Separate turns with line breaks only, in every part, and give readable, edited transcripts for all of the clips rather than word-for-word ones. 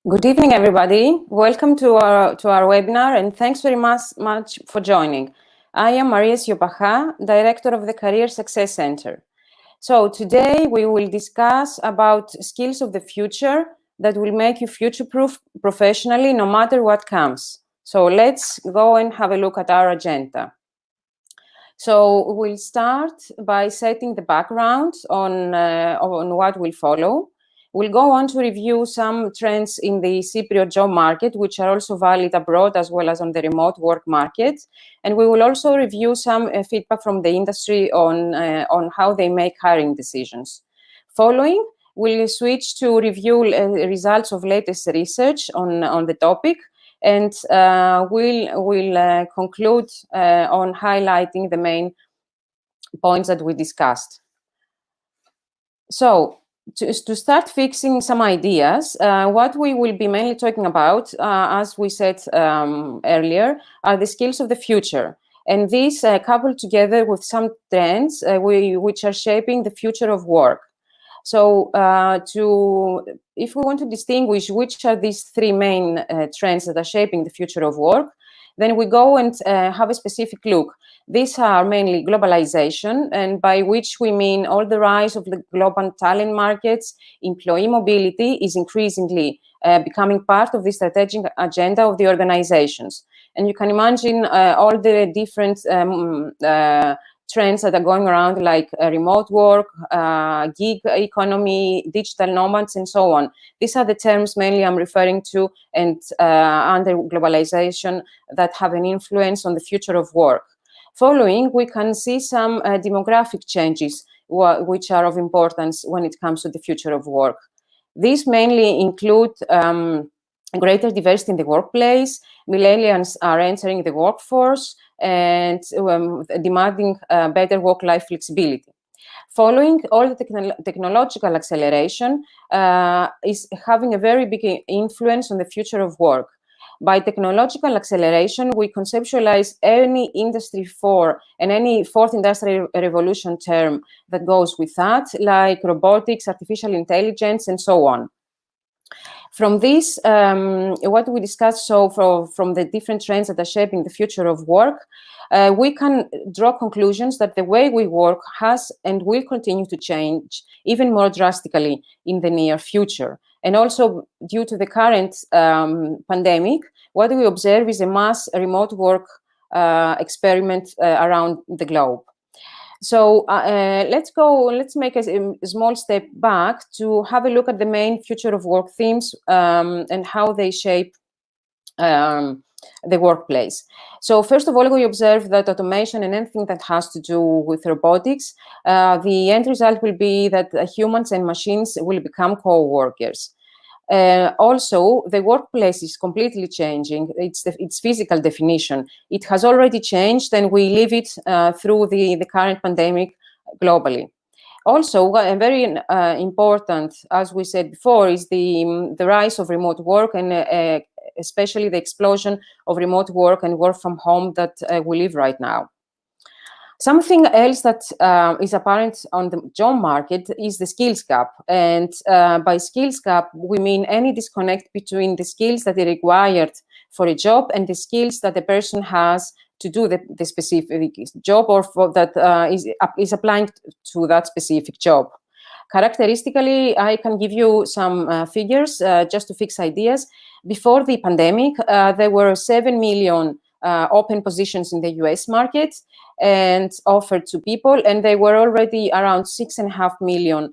Good evening, everybody. Welcome to our webinar, and thanks very much for joining. I am Maria Siopacha, Director of the Career Success Center. So today we will discuss about skills of the future that will make you future-proof professionally, no matter what comes. So let's go and have a look at our agenda. So we'll start by setting the background on what will follow. We'll go on to review some trends in the Cypriot job market, which are also valid abroad as well as on the remote work market. And we will also review some feedback from the industry on how they make hiring decisions. Following, we'll switch to review results of latest research on the topic. And we'll conclude on highlighting the main points that we discussed. So, to start fixing some ideas, what we will be mainly talking about, as we said earlier, are the skills of the future. And these coupled together with some trends which are shaping the future of work. So if we want to distinguish which are these three main trends that are shaping the future of work, then we go and have a specific look. These are mainly globalization, and by which we mean all the rise of the global talent markets. Employee mobility is increasingly becoming part of the strategic agenda of the organizations. And you can imagine all the different trends that are going around, like remote work, gig economy, digital nomads, and so on. These are the terms mainly I'm referring to, and under globalization, that have an influence on the future of work. Following, we can see some demographic changes which are of importance when it comes to the future of work. These mainly include greater diversity in the workplace. Millennials are entering the workforce and demanding better work-life flexibility. Following, all the technological acceleration is having a very big influence on the future of work. By technological acceleration, we conceptualize any Industry 4 and any fourth industrial revolution term that goes with that, like robotics, artificial intelligence, and so on. From this, what we discussed from the different trends that are shaping the future of work, we can draw conclusions that the way we work has and will continue to change even more drastically in the near future. And also, due to the current pandemic, what we observe is a mass remote work experiment around the globe. So let's make a small step back to have a look at the main future of work themes and how they shape the workplace. So first of all, we observe that automation and anything that has to do with robotics, the end result will be that humans and machines will become co-workers. Also, the workplace is completely changing. Its physical definition. It has already changed, and we live it through the current pandemic globally. Also, very important, as we said before, is the rise of remote work, and especially the explosion of remote work and work from home that we live right now. Something else that is apparent on the job market is the skills gap. And by skills gap, we mean any disconnect between the skills that are required for a job and the skills that the person has to do the specific job, or that is applying to that specific job. Characteristically, I can give you some figures just to fix ideas. Before the pandemic, there were 7 million open positions in the US market and offered to people, and there were already around 6.5 million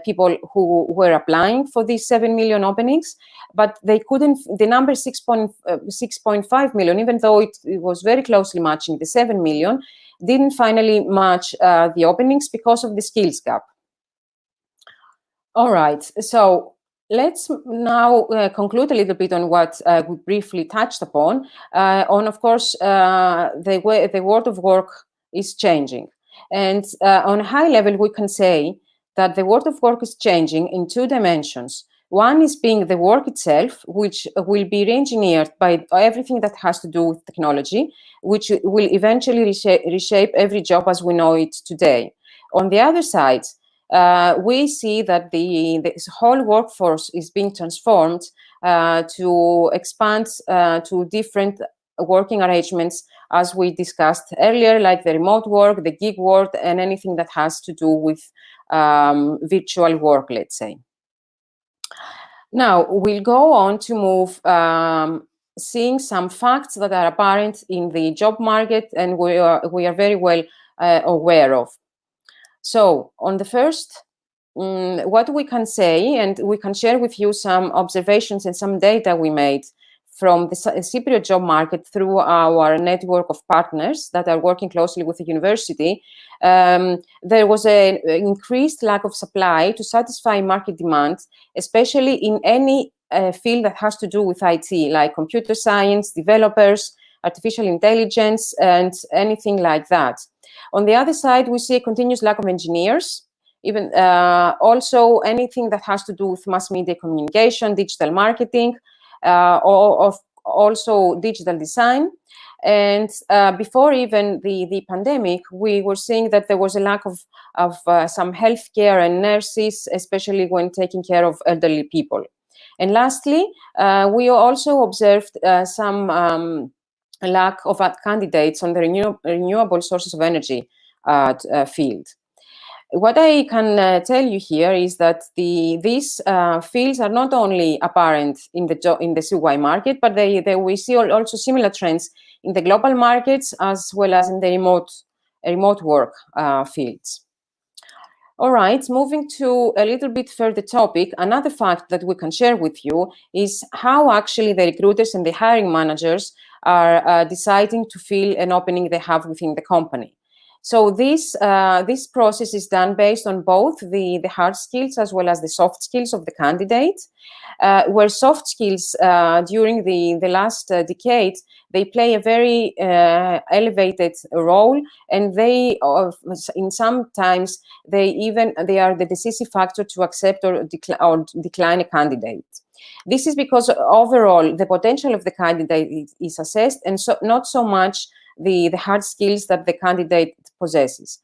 people who were applying for these 7 million openings, but they couldn't, the number 6.5 million, even though it was very closely matching the 7 million, didn't finally match the openings because of the skills gap. All right, so let's now conclude a little bit on what we briefly touched upon. Of course, the world of work is changing. And on a high level, we can say that the world of work is changing in two dimensions. One is being the work itself, which will be re-engineered by everything that has to do with technology, which will eventually reshape every job as we know it today. On the other side, we see that this whole workforce is being transformed to expand to different working arrangements, as we discussed earlier, like the remote work, the gig work, and anything that has to do with virtual work, let's say. Now, we'll go on to move seeing some facts that are apparent in the job market and we are very well aware of. So, on the first, what we can say, and we can share with you some observations and some data we made from the Cypriot job market through our network of partners that are working closely with the university. There was an increased lack of supply to satisfy market demand, especially in any field that has to do with IT, like computer science, developers, artificial intelligence, and anything like that. On the other side, we see a continuous lack of engineers, even also anything that has to do with mass media communication, digital marketing, or also digital design. And before even the pandemic, we were seeing that there was a lack of some healthcare and nurses, especially when taking care of elderly people. And lastly, we also observed some lack of candidates on the renewable sources of energy field. What I can tell you here is that these fields are not only apparent in the CY market, but we see also similar trends in the global markets as well as in the remote work fields. All right, moving to a little bit further topic, another fact that we can share with you is how actually the recruiters and the hiring managers are deciding to fill an opening they have within the company. So this process is done based on both the hard skills as well as the soft skills of the candidate, where soft skills during the last decade, they play a very elevated role, and they in sometimes they are the decisive factor to accept or decline a candidate. This is because overall the potential of the candidate is assessed, and so not so much the hard skills that the candidate possesses.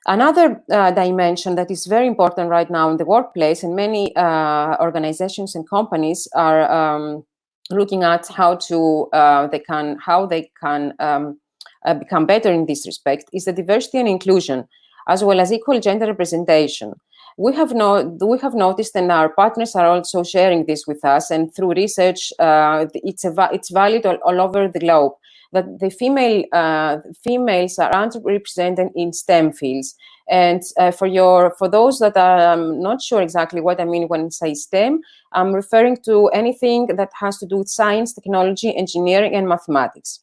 Another dimension that is very important right now in the workplace, and many organizations and companies are looking at how they can become better in this respect, is the diversity and inclusion, as well as equal gender representation. We have noticed, and our partners are also sharing this with us, and through research, it's valid all over the globe, that the females are underrepresented in STEM fields. And for those that are not sure exactly what I mean when I say STEM, I'm referring to anything that has to do with science, technology, engineering, and mathematics.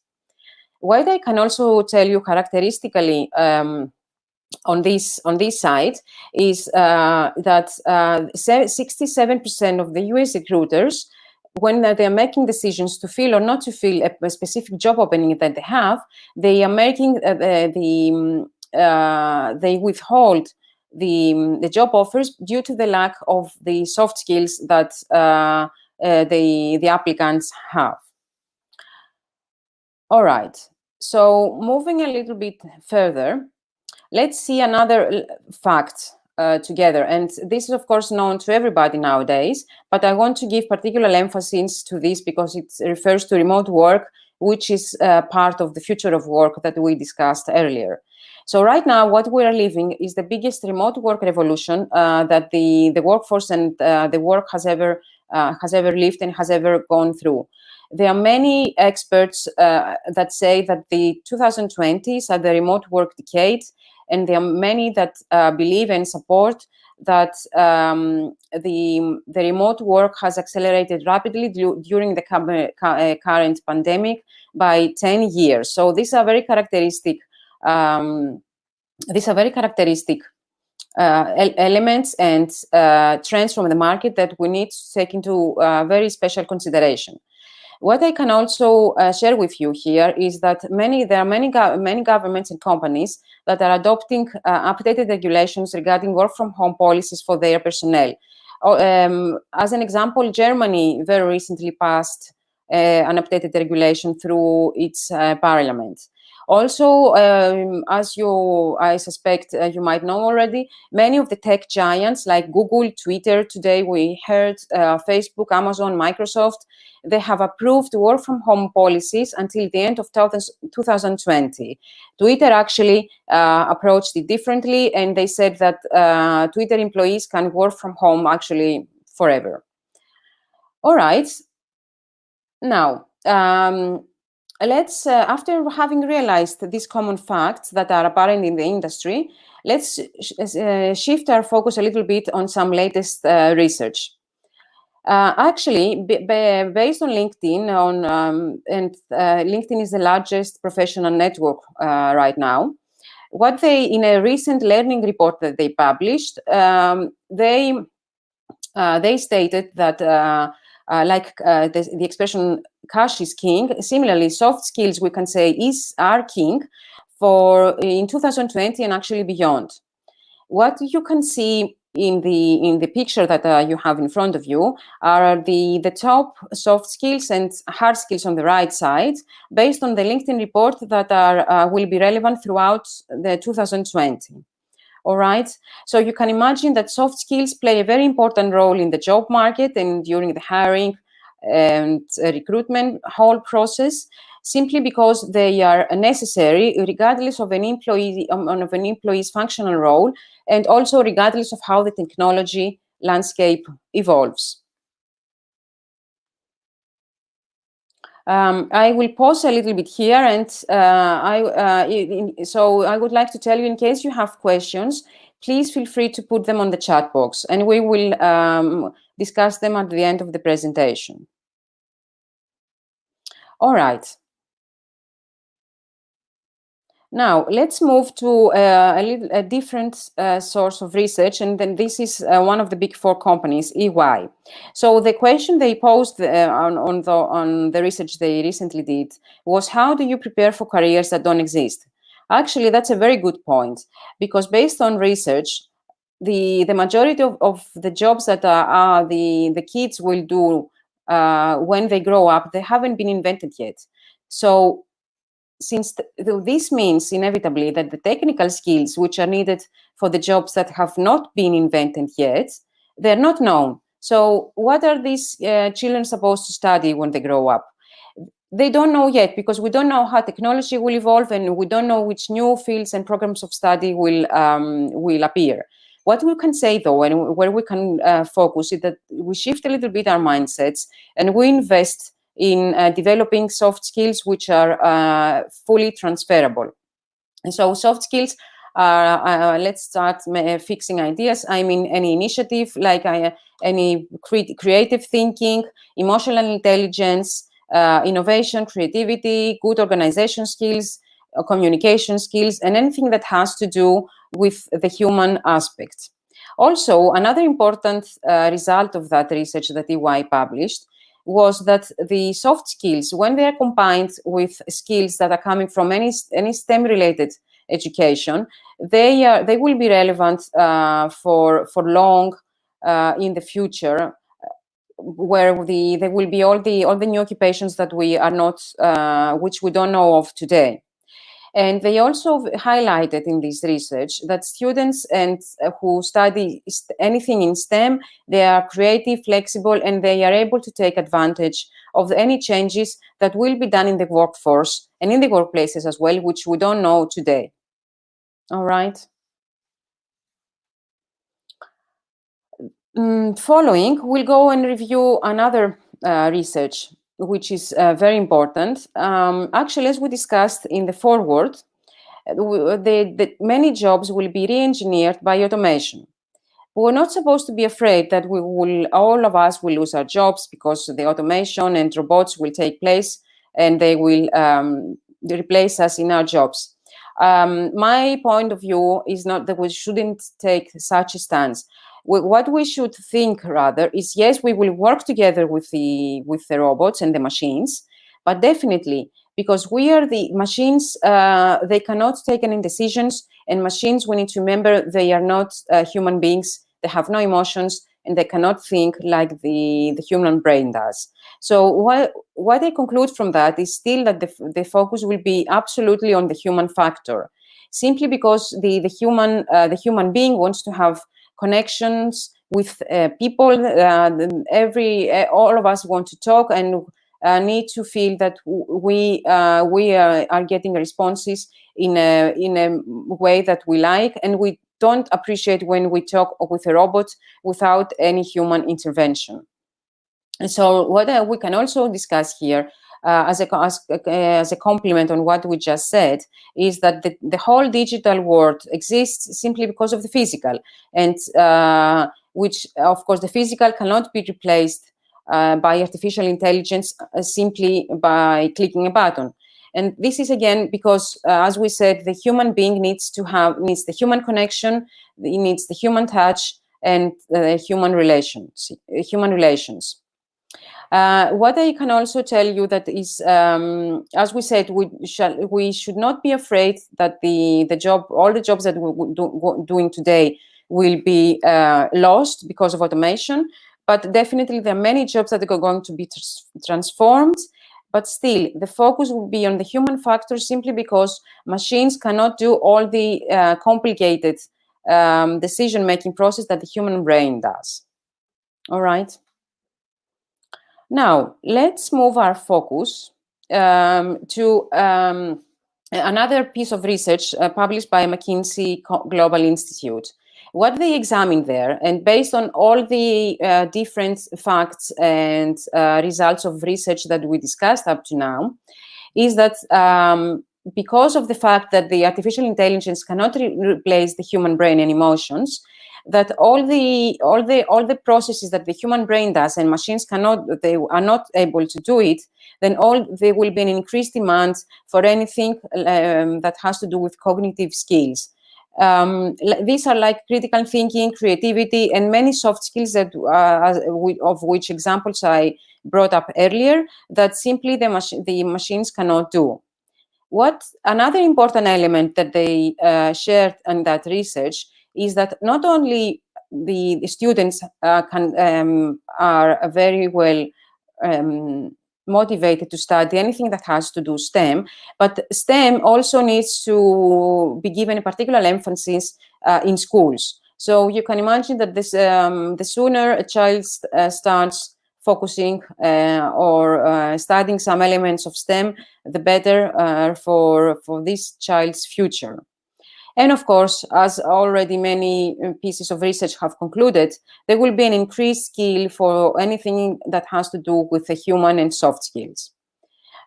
What I can also tell you characteristically on this side is that 67% of the US recruiters, when they're making decisions to fill or not to fill a specific job opening that they have, they are making they withhold the job offers due to the lack of the soft skills that the applicants have. All right, so moving a little bit further, let's see another fact together. And this is, of course, known to everybody nowadays, but I want to give particular emphasis to this because it refers to remote work, which is part of the future of work that we discussed earlier. So right now, what we are living is the biggest remote work revolution that the workforce and the work has ever lived and has ever gone through. There are many experts that say that the 2020s are the remote work decade, and there are many that believe and support that the remote work has accelerated rapidly during the current pandemic by 10 years. So these are very characteristic. Elements and trends from the market that we need to take into very special consideration. What I can also share with you here is that there are many governments and companies that are adopting updated regulations regarding work from home policies for their personnel. As an example, Germany very recently passed an updated regulation through its parliament. Also, I suspect you might know already, many of the tech giants like Google, Twitter, today we heard Facebook, Amazon, Microsoft, they have approved work from home policies until the end of 2020. Twitter actually approached it differently, and they said that Twitter employees can work from home actually forever. All right. Now, let's, after having realized these common facts that are apparent in the industry, let's shift our focus a little bit on some latest research. Actually, based on LinkedIn, and LinkedIn is the largest professional network right now. What they, in a recent learning report that they published, they stated that, the expression "cash is king." Similarly, soft skills, we can say, are king for in 2020 and actually beyond. What you can see in the picture that you have in front of you are the top soft skills and hard skills on the right side, based on the LinkedIn report that are will be relevant throughout the 2020. All right. So you can imagine that soft skills play a very important role in the job market and during the hiring and recruitment whole process, simply because they are necessary regardless of an employee's functional role, and also regardless of how the technology landscape evolves. I will pause a little bit here, and so I would like to tell you, in case you have questions, please feel free to put them on the chat box, and we will discuss them at the end of the presentation. All right. Now, let's move to a different source of research, and then this is one of the big four companies, EY. So the question they posed on the research they recently did was, how do you prepare for careers that don't exist? Actually, that's a very good point, because based on research, the majority of the jobs that the kids will do when they grow up, they haven't been invented yet. So since this means inevitably that the technical skills which are needed for the jobs that have not been invented yet, they're not known. So what are these children supposed to study when they grow up? They don't know yet, because we don't know how technology will evolve, and we don't know which new fields and programs of study will appear. What we can say, though, and where we can focus, is that we shift a little bit our mindsets, and we invest in developing soft skills which are fully transferable. And so soft skills are, let's start fixing ideas. I mean, any initiative, like any creative thinking, emotional intelligence, innovation, creativity, good organization skills, communication skills, and anything that has to do with the human aspect. Also, another important result of that research that EY published was that the soft skills, when they are combined with skills that are coming from any STEM-related education, they will be relevant for long in the future, where there will be all the new occupations that we are not, which we don't know of today. And they also highlighted in this research that students who study anything in STEM, they are creative, flexible, and they are able to take advantage of any changes that will be done in the workforce and in the workplaces as well, which we don't know today. All right. Following, we'll go and review another research, which is very important. Actually, as we discussed in the foreword, many jobs will be re-engineered by automation. We're not supposed to be afraid that all of us will lose our jobs, because the automation and robots will take place and they will replace us in our jobs. My point of view is not that we shouldn't take such a stance. What we should think rather is, yes, we will work together with the robots and the machines, but definitely, because we are the machines, they cannot take any decisions, and machines, we need to remember, they are not human beings. They have no emotions, and they cannot think like the human brain does. So what I conclude from that is still that the focus will be absolutely on the human factor, simply because the human being wants to have connections with people. All of us want to talk and need to feel that we are getting responses in a way that we like, and we don't appreciate when we talk with a robot without any human intervention. And so what we can also discuss here as a complement on what we just said is that the whole digital world exists simply because of the physical, and which, of course, the physical cannot be replaced by artificial intelligence simply by clicking a button. And this is again because, as we said, the human being needs the human connection, it needs the human touch, and human relations. What I can also tell you that is, as we said, we should not be afraid that all the jobs that we're doing today will be lost because of automation. But definitely there are many jobs that are going to be transformed. But still, the focus will be on the human factor, simply because machines cannot do all the complicated decision-making process that the human brain does. All right. Now, let's move our focus to another piece of research published by McKinsey Global Institute. What they examined there, and based on all the different facts and results of research that we discussed up to now, is that because of the fact that the artificial intelligence cannot replace the human brain and emotions, that all the processes that the human brain does and machines they are not able to do it, then there will be an increased demand for anything that has to do with cognitive skills. These are like critical thinking, creativity, and many soft skills that of which examples I brought up earlier, that simply the machines cannot do. Another important element that they shared in that research is that not only the students are very well motivated to study anything that has to do STEM, but STEM also needs to be given a particular emphasis in schools. So you can imagine that the sooner a child starts focusing or studying some elements of STEM, the better for this child's future. And of course, as already many pieces of research have concluded, there will be an increased skill for anything that has to do with the human and soft skills.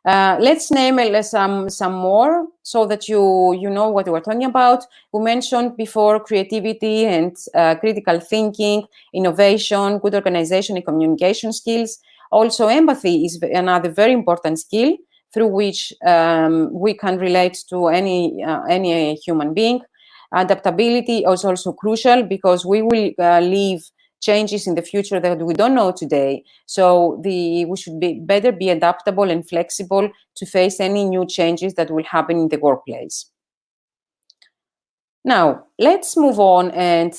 Let's name some more so that you know what we're talking about. We mentioned before creativity and critical thinking, innovation, good organization and communication skills. Also, empathy is another very important skill through which we can relate to any human being. Adaptability is also crucial because we will live changes in the future that we don't know today. So we should better be adaptable and flexible to face any new changes that will happen in the workplace. Now, let's move on and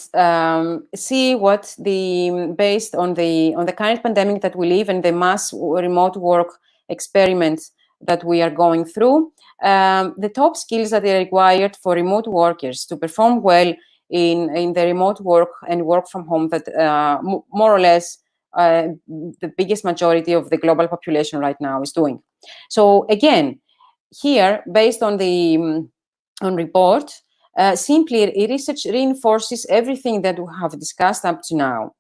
see what based on the current pandemic that we live and the mass remote work experiment that we are going through, the top skills that are required for remote workers to perform well in the remote work and work from home that more or less the biggest majority of the global population right now is doing. So again, here, based on the report, simply research reinforces everything that we have discussed up to now.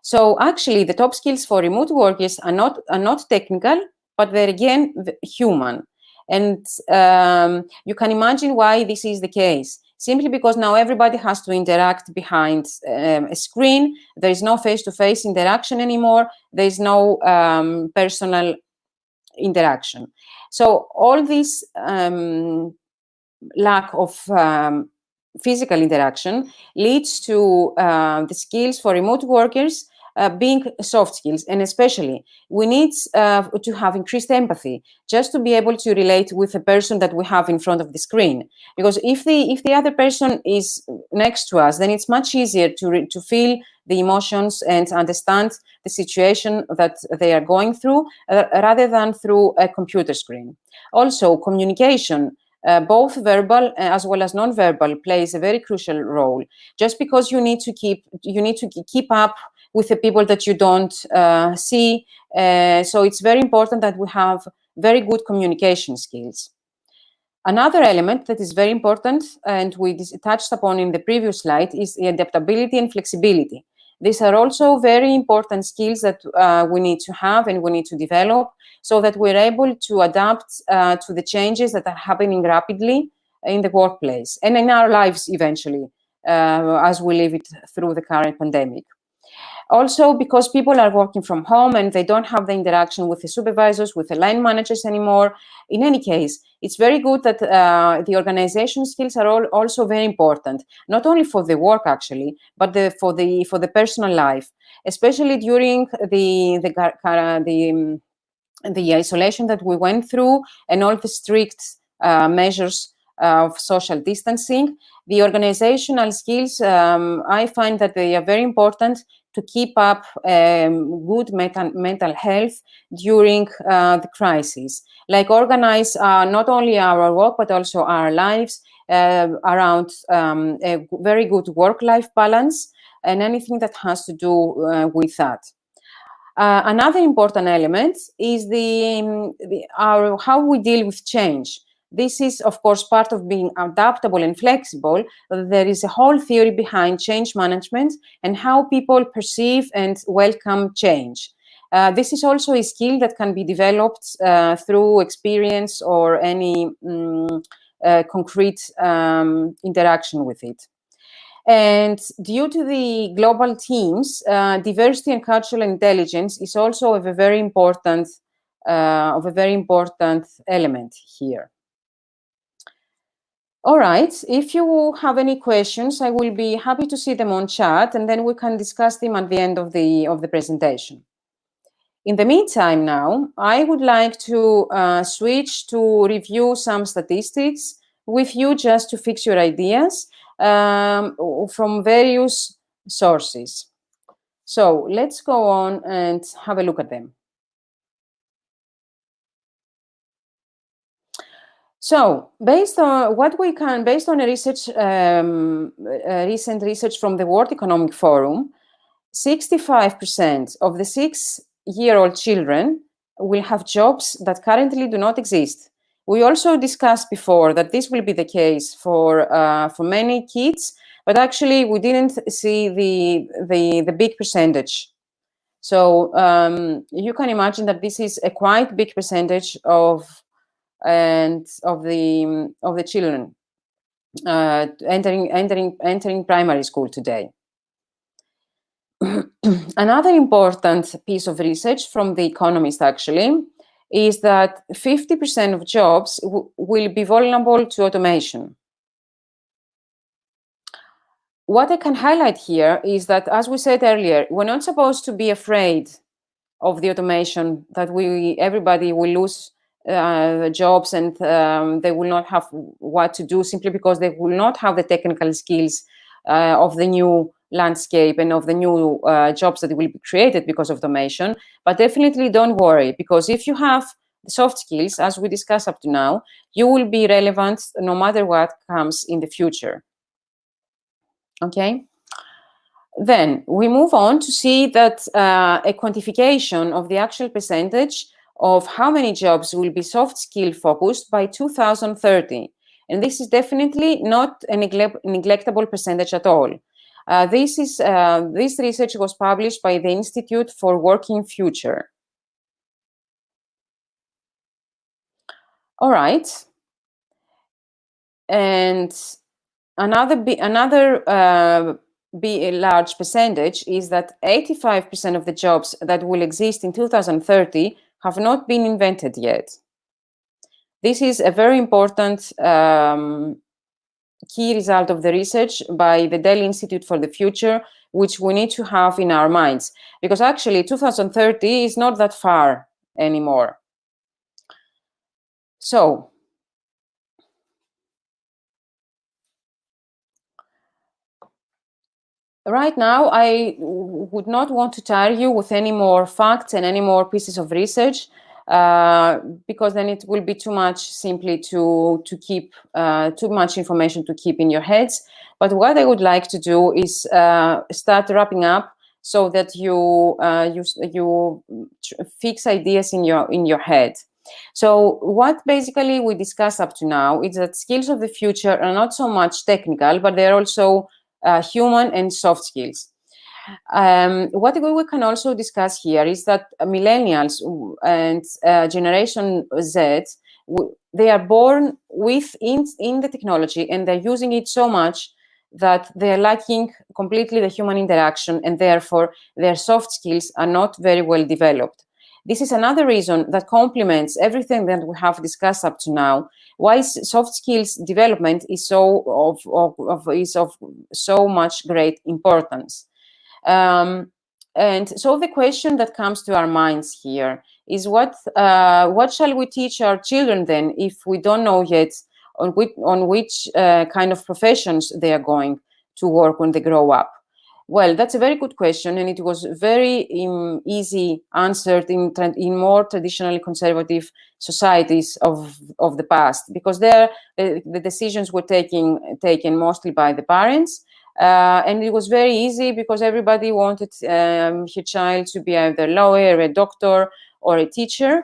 So actually, the top skills for remote workers are not technical, but they're again human. And you can imagine why this is the case. Simply because now everybody has to interact behind a screen. There is no face-to-face interaction anymore. There is no personal interaction. So all this lack of physical interaction leads to the skills for remote workers being soft skills, and especially we need to have increased empathy just to be able to relate with the person that we have in front of the screen. Because if the other person is next to us, then it's much easier to feel the emotions and understand the situation that they are going through rather than through a computer screen. Also, communication, both verbal as well as non-verbal, plays a very crucial role. Just because you need to keep up with the people that you don't see, so it's very important that we have very good communication skills. Another element that is very important, and we touched upon in the previous slide, is the adaptability and flexibility. These are also very important skills that we need to have and we need to develop so that we're able to adapt to the changes that are happening rapidly in the workplace and in our lives eventually as we live it through the current pandemic. Also, because people are working from home and they don't have the interaction with the supervisors, with the line managers anymore. In any case, it's very good that the organization skills are also very important, not only for the work actually, but for the personal life, especially during the isolation that we went through and all the strict measures of social distancing. The organizational skills, I find that they are very important to keep up good mental health during the crisis. Like organize not only our work, but also our lives around a very good work-life balance and anything that has to do with that. Another important element is how we deal with change. This is, of course, part of being adaptable and flexible. There is a whole theory behind change management and how people perceive and welcome change. This is also a skill that can be developed through experience or any concrete interaction with it. And due to the global teams, diversity and cultural intelligence is also of a very important element here. All right, if you have any questions, I will be happy to see them on chat, and then we can discuss them at the end of the presentation. In the meantime now, I would like to switch to review some statistics with you just to fix your ideas from various sources. So let's go on and have a look at them. So, based on a research, recent research from the World Economic Forum, 65% of the 6-year-old children will have jobs that currently do not exist. We also discussed before that this will be the case for many kids, but actually we didn't see the big percentage. So you can imagine that this is a quite big percentage of the children entering primary school today. Another important piece of research from The Economist actually is that 50% of jobs will be vulnerable to automation. What I can highlight here is that, as we said earlier, we're not supposed to be afraid of the automation, that everybody will lose jobs and they will not have what to do simply because they will not have the technical skills of the new landscape and of the new jobs that will be created because of automation. But definitely don't worry, because if you have soft skills, as we discussed up to now, you will be relevant no matter what comes in the future. Okay? Then we move on to see that a quantification of the actual percentage of how many jobs will be soft skill focused by 2030. And this is definitely not a neglectable percentage at all. This research was published by the Institute for Working Future. All right. And another large percentage is that 85% of the jobs that will exist in 2030 have not been invented yet. This is a very important key result of the research by the Dell Institute for the Future, which we need to have in our minds, because actually 2030 is not that far anymore. So right now, I would not want to tire you with any more facts and any more pieces of research, because then it will be too much simply to keep too much information to keep in your heads. But what I would like to do is start wrapping up, so that you fix ideas in your head. So what basically we discussed up to now is that skills of the future are not so much technical, but they're also human and soft skills. What we can also discuss here is that millennials and Generation Z, they are born in the technology, and they're using it so much that they're lacking completely the human interaction, and therefore their soft skills are not very well developed. This is another reason that complements everything that we have discussed up to now, why soft skills development is of so much great importance. And so the question that comes to our minds here is what shall we teach our children then, if we don't know yet on which kind of professions they are going to work when they grow up? Well, that's a very good question, and it was very easy answered in more traditionally conservative societies of the past, because there the decisions were taken mostly by the parents, and it was very easy because everybody wanted her child to be either a lawyer, a doctor, or a teacher.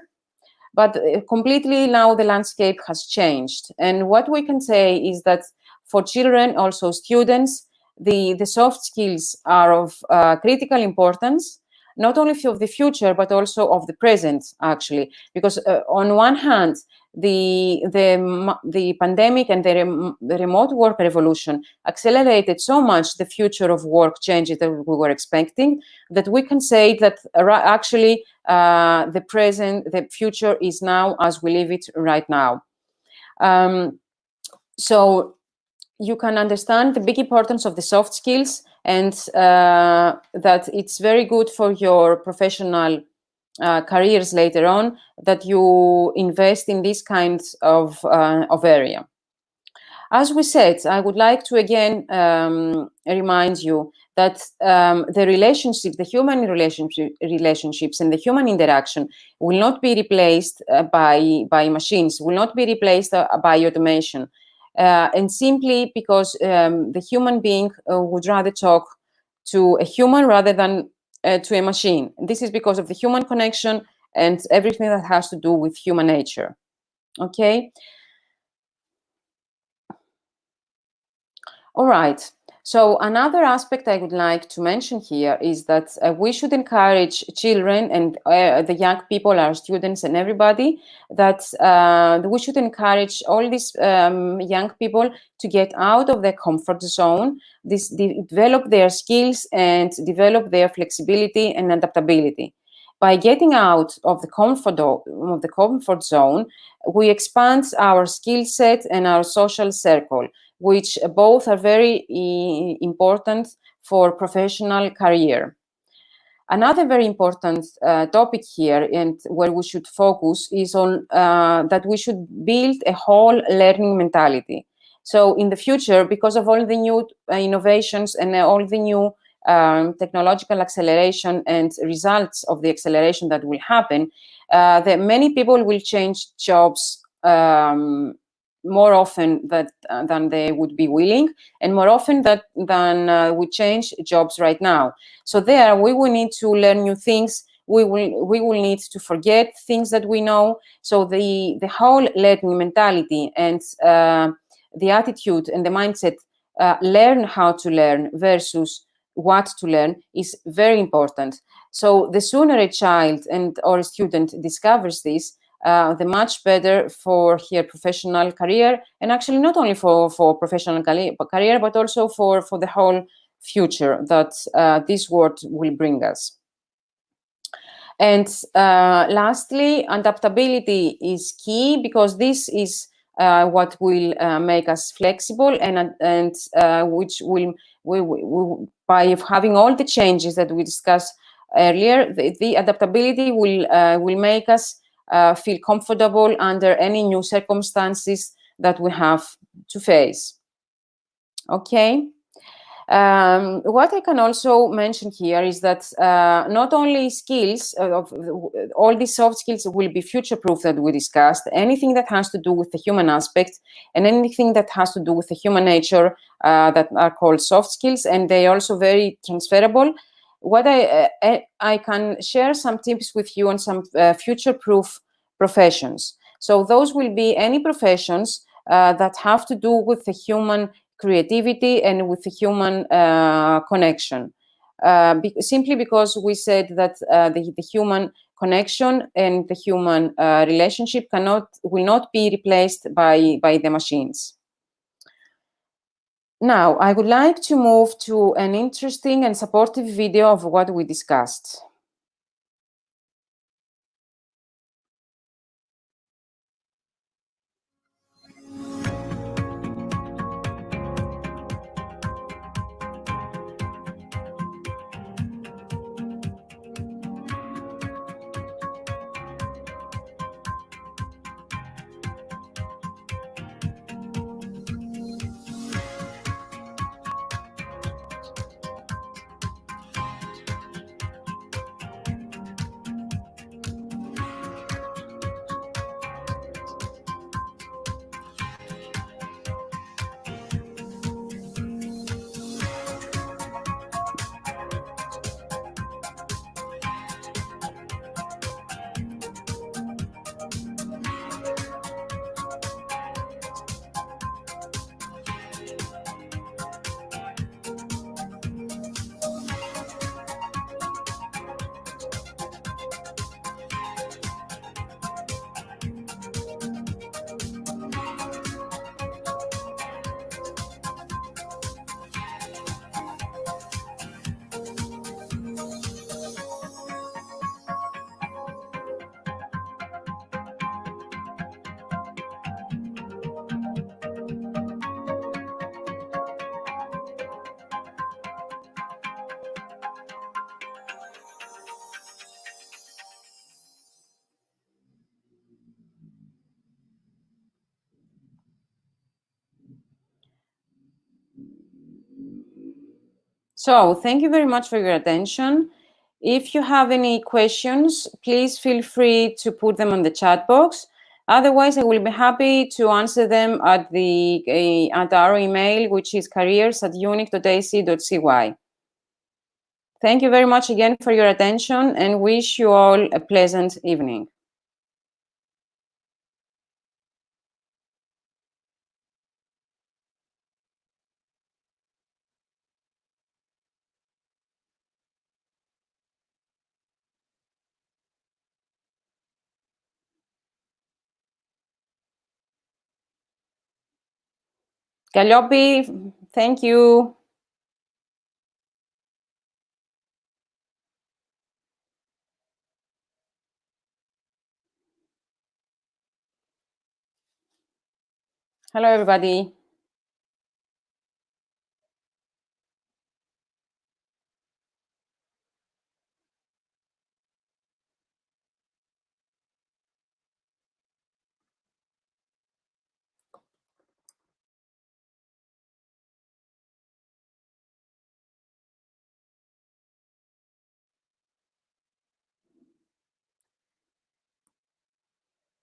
But completely now the landscape has changed, and what we can say is that for children, also students, the soft skills are of critical importance, not only of the future, but also of the present, actually. Because on one hand, the pandemic and the remote work revolution accelerated so much the future of work changes that we were expecting, that we can say that actually the future is now as we live it right now. So you can understand the big importance of the soft skills, and that it's very good for your professional careers later on, that you invest in these kinds of area. As we said, I would like to again remind you that the human relationships and the human interaction will not be replaced by machines, will not be replaced by automation. And simply because the human being would rather talk to a human rather than to a machine. This is because of the human connection and everything that has to do with human nature. Okay. All right. So another aspect I would like to mention here is that we should encourage children and the young people, our students and everybody, that we should encourage all these young people to get out of their comfort zone, develop their skills and develop their flexibility and adaptability. By getting out of the comfort zone, we expand our skill set and our social circle, which both are very important for professional career. Another very important topic here, and where we should focus, is on that we should build a whole learning mentality. So in the future, because of all the new innovations and all the new technological acceleration and results of the acceleration that will happen, that many people will change jobs more often than they would be willing, and more often than we change jobs right now. So there, we will need to learn new things. We will need to forget things that we know. So the whole learning mentality and the attitude and the mindset, learn how to learn versus what to learn, is very important. So the sooner a child or a student discovers this, the much better for her professional career, and actually not only for professional career, but also for the whole future that this world will bring us. And lastly, adaptability is key, because this is what will make us flexible, and which will by having all the changes that we discussed earlier, the adaptability will make us feel comfortable under any new circumstances that we have to face. Okay. What I can also mention here is that not only skills, all these soft skills will be future-proof that we discussed. Anything that has to do with the human aspect and anything that has to do with the human nature that are called soft skills, and they are also very transferable. What I can share some tips with you on some future-proof professions. So those will be any professions that have to do with the human creativity and with the human connection. Simply because we said that the human connection and the human relationship will not be replaced by the machines. Now, I would like to move to an interesting and supportive video of what we discussed. So thank you very much for your attention. If you have any questions, please feel free to put them on the chat box. Otherwise, I will be happy to answer them at our email, which is careers@unic.ac.cy. Thank you very much again for your attention and wish you all a pleasant evening. Calliope, thank you. Hello, everybody.